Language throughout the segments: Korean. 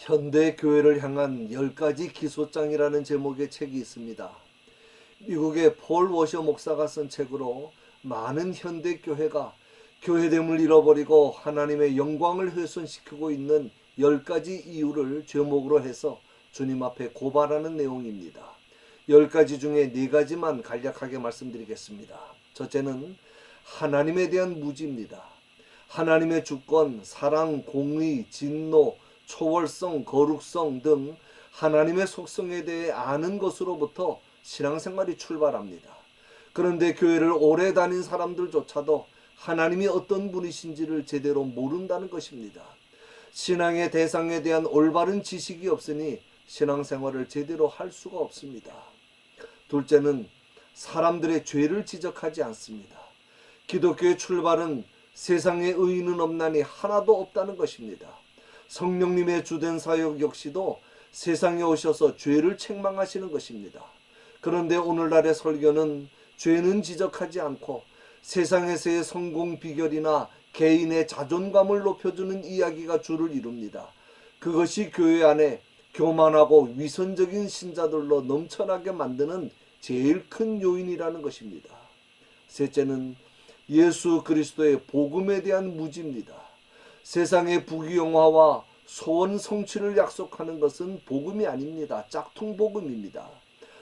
현대 교회를 향한 10가지 기소장이라는 제목의 책이 있습니다. 미국의 폴 워셔 목사가 쓴 책으로 많은 현대 교회가 교회됨을 잃어버리고 하나님의 영광을 훼손시키고 있는 10가지 이유를 제목으로 해서 주님 앞에 고발하는 내용입니다. 10가지 중에 4가지만 간략하게 말씀드리겠습니다. 첫째는 하나님에 대한 무지입니다. 하나님의 주권, 사랑, 공의, 진노, 초월성, 거룩성 등 하나님의 속성에 대해 아는 것으로부터 신앙생활이 출발합니다. 그런데 교회를 오래 다닌 사람들조차도 하나님이 어떤 분이신지를 제대로 모른다는 것입니다. 신앙의 대상에 대한 올바른 지식이 없으니 신앙생활을 제대로 할 수가 없습니다. 둘째는 사람들의 죄를 지적하지 않습니다. 기독교의 출발은 세상에 의인은 없나니 하나도 없다는 것입니다. 성령님의 주된 사역 역시도 세상에 오셔서 죄를 책망하시는 것입니다. 그런데 오늘날의 설교는 죄는 지적하지 않고 세상에서의 성공 비결이나 개인의 자존감을 높여주는 이야기가 주를 이룹니다. 그것이 교회 안에 교만하고 위선적인 신자들로 넘쳐나게 만드는 제일 큰 요인이라는 것입니다. 셋째는 예수 그리스도의 복음에 대한 무지입니다. 세상의 부귀영화와 소원 성취를 약속하는 것은 복음이 아닙니다. 짝퉁 복음입니다.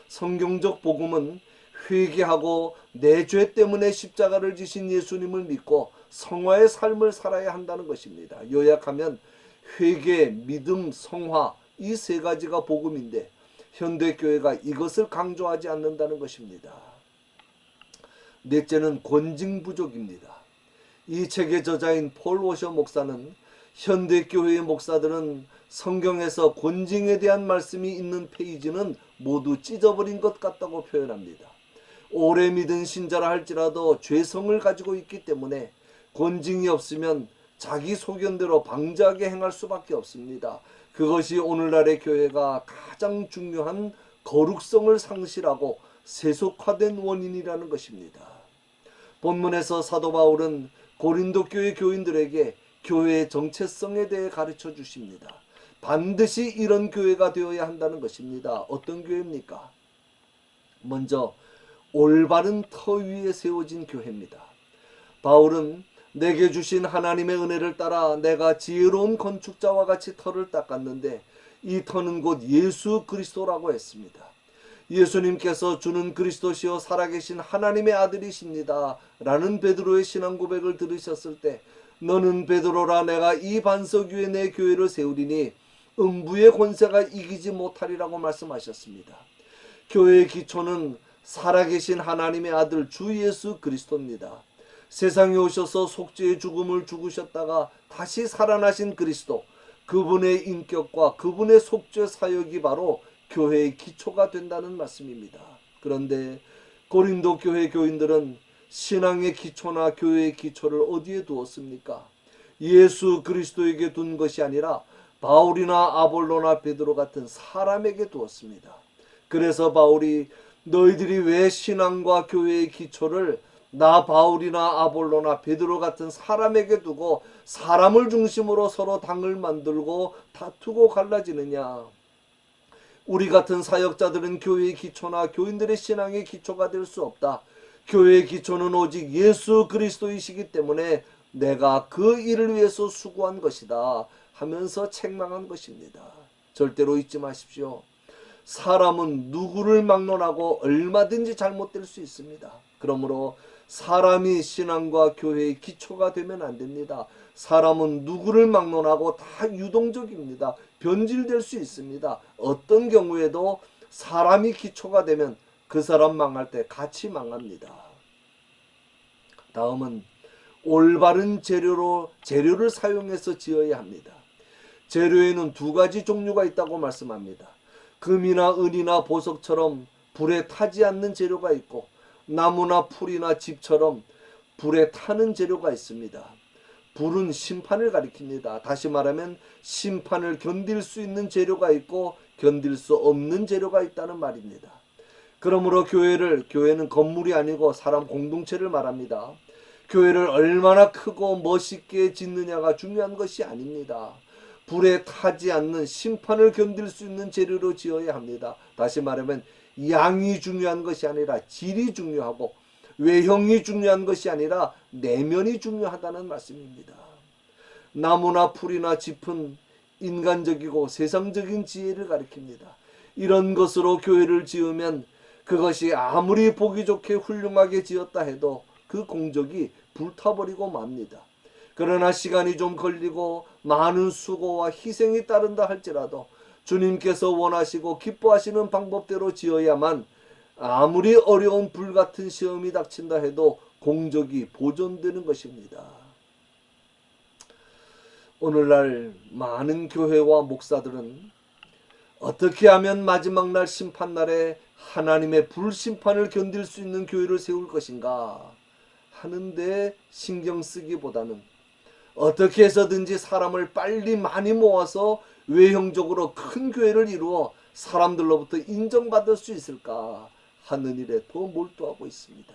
성경적 복음은 회개하고 내 죄 때문에 십자가를 지신 예수님을 믿고 성화의 삶을 살아야 한다는 것입니다. 요약하면 회개, 믿음, 성화 이 3가지가 복음인데 현대교회가 이것을 강조하지 않는다는 것입니다. 넷째는 권징 부족입니다. 이 책의 저자인 폴 워셔 목사는 현대교회의 목사들은 성경에서 권징에 대한 말씀이 있는 페이지는 모두 찢어버린 것 같다고 표현합니다. 오래 믿은 신자라 할지라도 죄성을 가지고 있기 때문에 권징이 없으면 자기 소견대로 방자하게 행할 수밖에 없습니다. 그것이 오늘날의 교회가 가장 중요한 거룩성을 상실하고 세속화된 원인이라는 것입니다. 본문에서 사도 바울은 고린도 교회 교인들에게 교회의 정체성에 대해 가르쳐 주십니다. 반드시 이런 교회가 되어야 한다는 것입니다. 어떤 교회입니까? 먼저 올바른 터 위에 세워진 교회입니다. 바울은 내게 주신 하나님의 은혜를 따라 내가 지혜로운 건축자와 같이 터를 닦았는데 이 터는 곧 예수 그리스도라고 했습니다. 예수님께서 주는 그리스도시요 살아계신 하나님의 아들이십니다 라는 베드로의 신앙 고백을 들으셨을 때 너는 베드로라 내가 이 반석 위에 내 교회를 세우리니 음부의 권세가 이기지 못하리라고 말씀하셨습니다. 교회의 기초는 살아계신 하나님의 아들 주 예수 그리스도입니다. 세상에 오셔서 속죄의 죽음을 죽으셨다가 다시 살아나신 그리스도, 그분의 인격과 그분의 속죄 사역이 바로 교회의 기초가 된다는 말씀입니다. 그런데 고린도 교회 교인들은 신앙의 기초나 교회의 기초를 어디에 두었습니까? 예수 그리스도에게 둔 것이 아니라 바울이나 아볼로나 베드로 같은 사람에게 두었습니다. 그래서 바울이 너희들이 왜 신앙과 교회의 기초를 나 바울이나 아볼로나 베드로 같은 사람에게 두고 사람을 중심으로 서로 당을 만들고 다투고 갈라지느냐? 우리 같은 사역자들은 교회의 기초나 교인들의 신앙의 기초가 될 수 없다. 교회의 기초는 오직 예수 그리스도이시기 때문에 내가 그 일을 위해서 수고한 것이다 하면서 책망한 것입니다. 절대로 잊지 마십시오. 사람은 누구를 막론하고 얼마든지 잘못될 수 있습니다. 그러므로 사람이 신앙과 교회의 기초가 되면 안 됩니다. 사람은 누구를 막론하고 다 유동적입니다. 변질될 수 있습니다. 어떤 경우에도 사람이 기초가 되면 그 사람 망할 때 같이 망합니다. 다음은 올바른 재료를 사용해서 지어야 합니다. 재료에는 2가지 종류가 있다고 말씀합니다. 금이나 은이나 보석처럼 불에 타지 않는 재료가 있고 나무나 풀이나 집처럼 불에 타는 재료가 있습니다. 불은 심판을 가리킵니다. 다시 말하면 심판을 견딜 수 있는 재료가 있고 견딜 수 없는 재료가 있다는 말입니다. 그러므로 교회는 건물이 아니고 사람 공동체를 말합니다. 교회를 얼마나 크고 멋있게 짓느냐가 중요한 것이 아닙니다. 불에 타지 않는 심판을 견딜 수 있는 재료로 지어야 합니다. 다시 말하면 양이 중요한 것이 아니라 질이 중요하고 외형이 중요한 것이 아니라 내면이 중요하다는 말씀입니다. 나무나 풀이나 짚은 인간적이고 세상적인 지혜를 가리킵니다. 이런 것으로 교회를 지으면 그것이 아무리 보기 좋게 훌륭하게 지었다 해도 그 공적이 불타버리고 맙니다. 그러나 시간이 좀 걸리고 많은 수고와 희생이 따른다 할지라도 주님께서 원하시고 기뻐하시는 방법대로 지어야만 아무리 어려운 불같은 시험이 닥친다 해도 공적이 보존되는 것입니다. 오늘날 많은 교회와 목사들은 어떻게 하면 마지막 날 심판날에 하나님의 불심판을 견딜 수 있는 교회를 세울 것인가 하는데 신경 쓰기보다는 어떻게 해서든지 사람을 빨리 많이 모아서 외형적으로 큰 교회를 이루어 사람들로부터 인정받을 수 있을까 하는 일에 더 몰두하고 있습니다.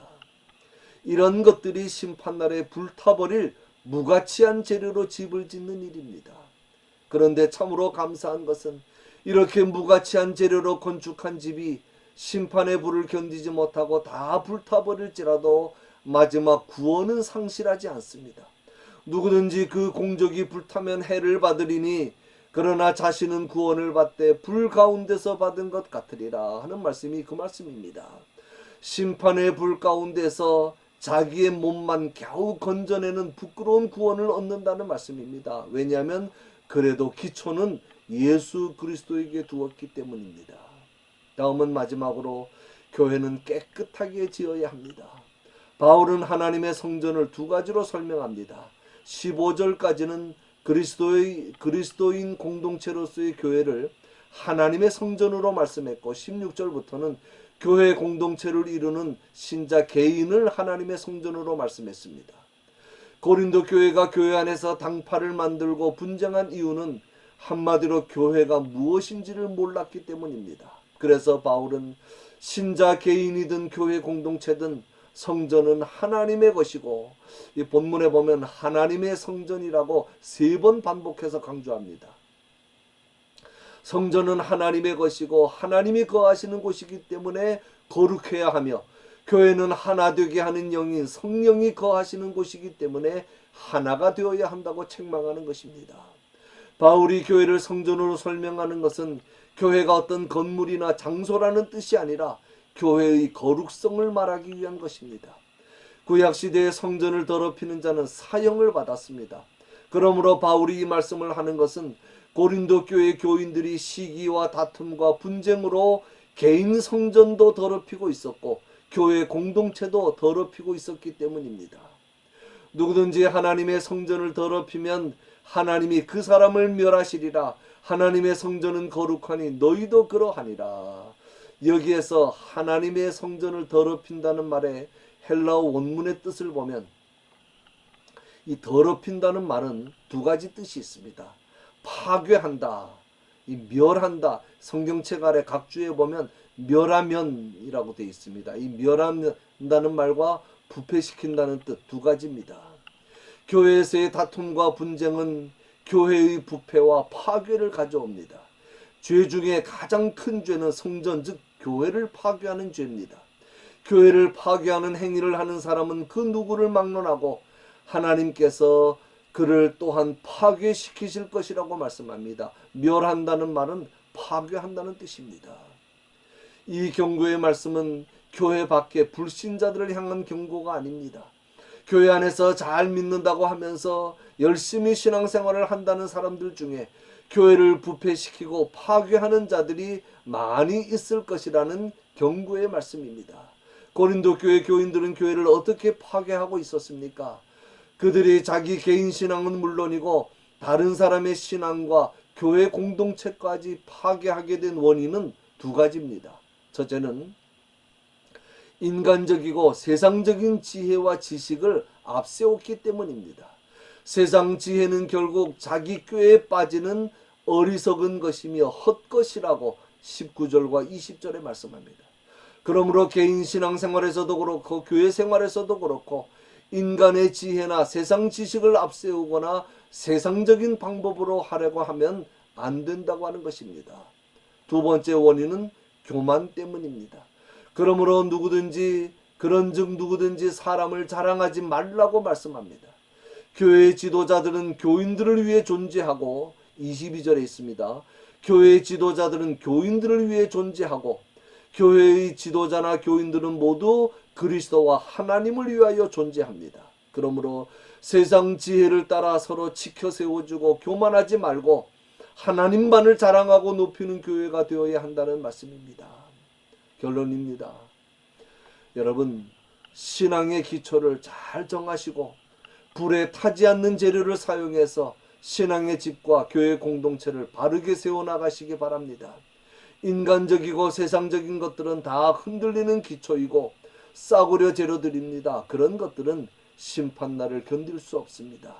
이런 것들이 심판날에 불타버릴 무가치한 재료로 집을 짓는 일입니다. 그런데 참으로 감사한 것은 이렇게 무가치한 재료로 건축한 집이 심판의 불을 견디지 못하고 다 불타버릴지라도 마지막 구원은 상실하지 않습니다. 누구든지 그 공적이 불타면 해를 받으리니 그러나 자신은 구원을 받되 불 가운데서 받은 것 같으리라 하는 말씀이 그 말씀입니다. 심판의 불 가운데서 자기의 몸만 겨우 건져내는 부끄러운 구원을 얻는다는 말씀입니다. 왜냐하면 그래도 기초는 예수 그리스도에게 두었기 때문입니다. 다음은 마지막으로 교회는 깨끗하게 지어야 합니다. 바울은 하나님의 성전을 두 가지로 설명합니다. 15절까지는 그리스도인 공동체로서의 교회를 하나님의 성전으로 말씀했고 16절부터는 교회 공동체를 이루는 신자 개인을 하나님의 성전으로 말씀했습니다. 고린도 교회가 교회 안에서 당파를 만들고 분쟁한 이유는 한마디로 교회가 무엇인지를 몰랐기 때문입니다. 그래서 바울은 신자 개인이든 교회 공동체든 성전은 하나님의 것이고 이 본문에 보면 하나님의 성전이라고 3번 반복해서 강조합니다. 성전은 하나님의 것이고 하나님이 거하시는 곳이기 때문에 거룩해야 하며 교회는 하나 되게 하는 영인 성령이 거하시는 곳이기 때문에 하나가 되어야 한다고 책망하는 것입니다. 바울이 교회를 성전으로 설명하는 것은 교회가 어떤 건물이나 장소라는 뜻이 아니라 교회의 거룩성을 말하기 위한 것입니다. 구약시대의 성전을 더럽히는 자는 사형을 받았습니다. 그러므로 바울이 이 말씀을 하는 것은 고린도 교회 교인들이 시기와 다툼과 분쟁으로 개인 성전도 더럽히고 있었고 교회 공동체도 더럽히고 있었기 때문입니다. 누구든지 하나님의 성전을 더럽히면 하나님이 그 사람을 멸하시리라. 하나님의 성전은 거룩하니 너희도 그러하니라. 여기에서 하나님의 성전을 더럽힌다는 말의 헬라어 원문의 뜻을 보면 이 더럽힌다는 말은 두 가지 뜻이 있습니다. 파괴한다, 이 멸한다. 성경책 아래 각주에 보면 멸하면이라고 되어 있습니다. 이 멸한다는 말과 부패시킨다는 뜻 두 가지입니다. 교회에서의 다툼과 분쟁은 교회의 부패와 파괴를 가져옵니다. 죄 중에 가장 큰 죄는 성전 즉 교회를 파괴하는 죄입니다. 교회를 파괴하는 행위를 하는 사람은 그 누구를 막론하고 하나님께서 그를 또한 파괴시키실 것이라고 말씀합니다. 멸한다는 말은 파괴한다는 뜻입니다. 이 경고의 말씀은 교회 밖에 불신자들을 향한 경고가 아닙니다. 교회 안에서 잘 믿는다고 하면서 열심히 신앙생활을 한다는 사람들 중에 교회를 부패시키고 파괴하는 자들이 많이 있을 것이라는 경고의 말씀입니다. 고린도 교회 교인들은 교회를 어떻게 파괴하고 있었습니까? 그들이 자기 개인 신앙은 물론이고 다른 사람의 신앙과 교회 공동체까지 파괴하게 된 원인은 두 가지입니다. 첫째는 인간적이고 세상적인 지혜와 지식을 앞세웠기 때문입니다. 세상 지혜는 결국 자기 꾀에 빠지는 어리석은 것이며 헛것이라고 19절과 20절에 말씀합니다. 그러므로 개인 신앙생활에서도 그렇고 교회 생활에서도 그렇고 인간의 지혜나 세상 지식을 앞세우거나 세상적인 방법으로 하려고 하면 안 된다고 하는 것입니다. 두 번째 원인은 교만 때문입니다. 그러므로 누구든지 사람을 자랑하지 말라고 말씀합니다. 교회의 지도자들은 교인들을 위해 존재하고 22절에 있습니다. 교회의 지도자들은 교인들을 위해 존재하고 교회의 지도자나 교인들은 모두 그리스도와 하나님을 위하여 존재합니다. 그러므로 세상 지혜를 따라 서로 치켜 세워주고 교만하지 말고 하나님만을 자랑하고 높이는 교회가 되어야 한다는 말씀입니다. 결론입니다. 여러분, 신앙의 기초를 잘 정하시고 불에 타지 않는 재료를 사용해서 신앙의 집과 교회 공동체를 바르게 세워나가시기 바랍니다. 인간적이고 세상적인 것들은 다 흔들리는 기초이고 싸구려 재료들입니다. 그런 것들은 심판날을 견딜 수 없습니다.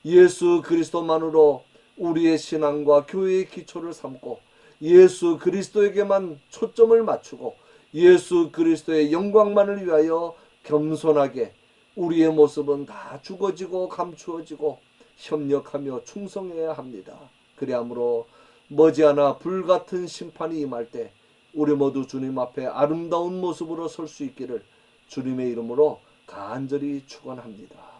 예수 그리스도만으로 우리의 신앙과 교회의 기초를 삼고 예수 그리스도에게만 초점을 맞추고 예수 그리스도의 영광만을 위하여 겸손하게 우리의 모습은 다 죽어지고 감추어지고 협력하며 충성해야 합니다. 그리하므로 머지않아 불같은 심판이 임할 때 우리 모두 주님 앞에 아름다운 모습으로 설 수 있기를 주님의 이름으로 간절히 축원합니다.